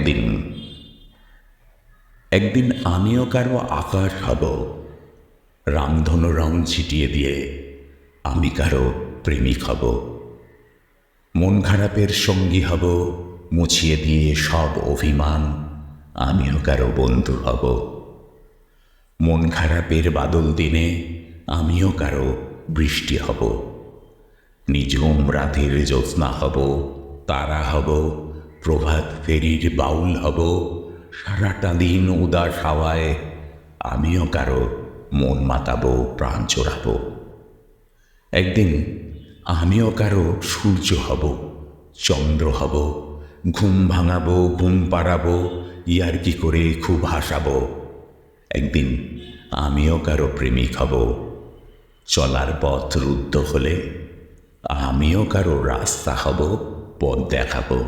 একদিন একদিন আমিও কারো আকাশ হব, রামধনু রং ছিটিয়ে দিয়ে আমি কারো প্রেমিক হব। মন খারাপের সঙ্গী হব, মুছিয়ে দিয়ে সব অভিমান আমিও কারো বন্ধু হব। মন খারাপের বাদল দিনে আমিও কারো বৃষ্টি হব। নিঝুম রাতের জ্যোৎস্না হব, তারা হব, প্রভাত ফেরির বাউল হব। সারাটা দিন উদাস হাওয়ায় আমিও কারো মন মাতাবো, প্রাণ চোরাবো। একদিন আমিও কারো সূর্য হব, চন্দ্র হব, ঘুম ভাঙাবো, ঘুম পাড়াবো, ইয়ার্কি করে খুব হাসাবো। একদিন আমিও কারো প্রেমিক হব, চলার পথ রুদ্ধ হলে আমিও কারো রাস্তা হব, পথ দেখাবো।